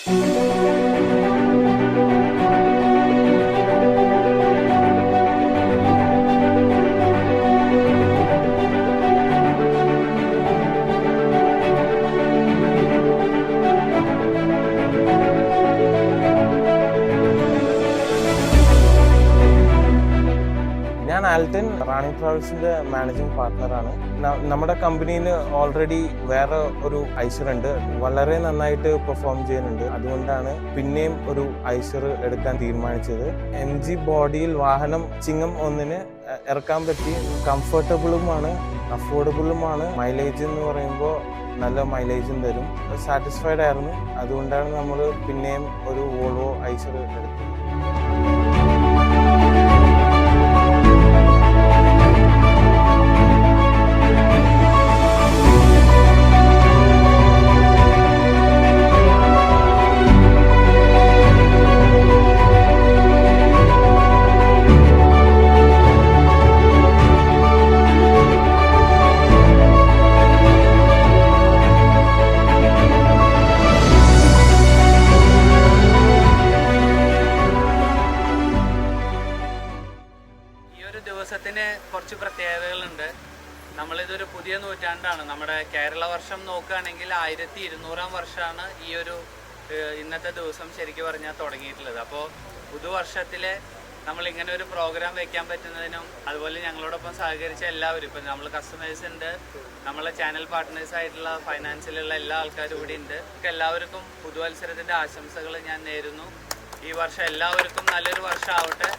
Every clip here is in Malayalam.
ഞാൻ ആൽട്ടൻ റാണി ട്രാവൽസിന്റെ മാനേജിംഗ് പാർട്ട്ണറാണ്. നമ്മുടെ കമ്പനിയിൽ ഓൾറെഡി വേറെ ഒരു ഐസർ ഉണ്ട്, വളരെ നന്നായിട്ട് പെർഫോം ചെയ്യുന്നുണ്ട്. അതുകൊണ്ടാണ് പിന്നെയും ഒരു ഐസർ എടുക്കാൻ തീരുമാനിച്ചത്. MG ബോഡിയിൽ വാഹനം ചിങ്ങം 1 ഇറക്കാൻ പറ്റി, കംഫർട്ടബിളുമാണ്, അഫോർഡബിളുമാണ്. മൈലേജ് എന്ന് പറയുമ്പോൾ നല്ല മൈലേജും തരും. സാറ്റിസ്ഫൈഡ് ആയിരുന്നു. അതുകൊണ്ടാണ് നമ്മൾ പിന്നെയും ഒരു വോൾവോ ഐസർ എടുത്തത്. ദിവസത്തിന് കുറച്ച് പ്രത്യേകതകളുണ്ട്. നമ്മളിതൊരു പുതിയ നൂറ്റാണ്ടാണ്. നമ്മുടെ കേരള വർഷം നോക്കുകയാണെങ്കിൽ 1200-ാം വർഷമാണ് ഈ ഒരു ഇന്നത്തെ ദിവസം ശരിക്കും പറഞ്ഞാൽ തുടങ്ങിയിട്ടുള്ളത്. അപ്പോൾ പുതുവർഷത്തിലെ നമ്മളിങ്ങനെ ഒരു പ്രോഗ്രാം വെക്കാൻ പറ്റുന്നതിനും അതുപോലെ ഞങ്ങളോടൊപ്പം സഹകരിച്ച എല്ലാവരും, ഇപ്പം നമ്മൾ കസ്റ്റമേഴ്സ് ഉണ്ട്, നമ്മളെ ചാനൽ പാർട്ട്നേഴ്സായിട്ടുള്ള ഫൈനാൻസിലുള്ള എല്ലാ ആൾക്കാരും ഇവിടെ ഉണ്ട്. എല്ലാവർക്കും പുതുവത്സരത്തിൻ്റെ ആശംസകൾ ഞാൻ നേരുന്നു. ഈ വർഷം എല്ലാവർക്കും നല്ലൊരു വർഷം ആവട്ടെ.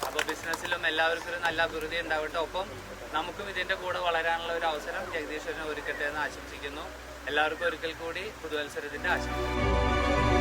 അപ്പോൾ ബിസിനസ്സിലും എല്ലാവർക്കും ഒരു നല്ല അഭിവൃദ്ധി ഉണ്ടാവട്ടെ. ഒപ്പം നമുക്കും ഇതിൻ്റെ കൂടെ വളരാനുള്ള ഒരു അവസരം ജഗദീശ്വരനെ ഒരുക്കട്ടെ എന്ന് ആശംസിക്കുന്നു. എല്ലാവർക്കും ഒരിക്കൽ കൂടി പുതുവത്സരത്തിൻ്റെ ആശംസ.